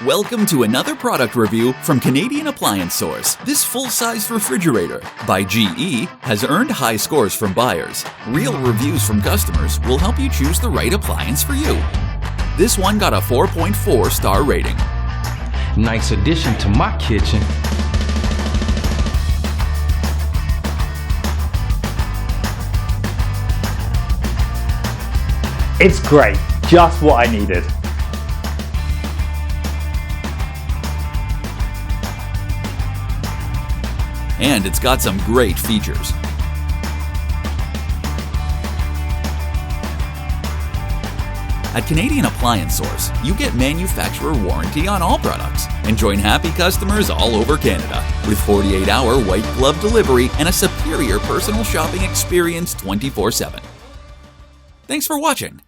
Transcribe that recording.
Welcome to another product review from Canadian Appliance Source. This full-size refrigerator by GE has earned high scores from buyers. Real reviews from customers will help you choose the right appliance for you. This one got a 4.4 star rating. Nice addition to my kitchen. It's great, just what I needed. And it's got some great features. At Canadian Appliance Source, you get manufacturer warranty on all products and join happy customers all over Canada with 48-hour white glove delivery and a superior personal shopping experience 24/7. Thanks for watching.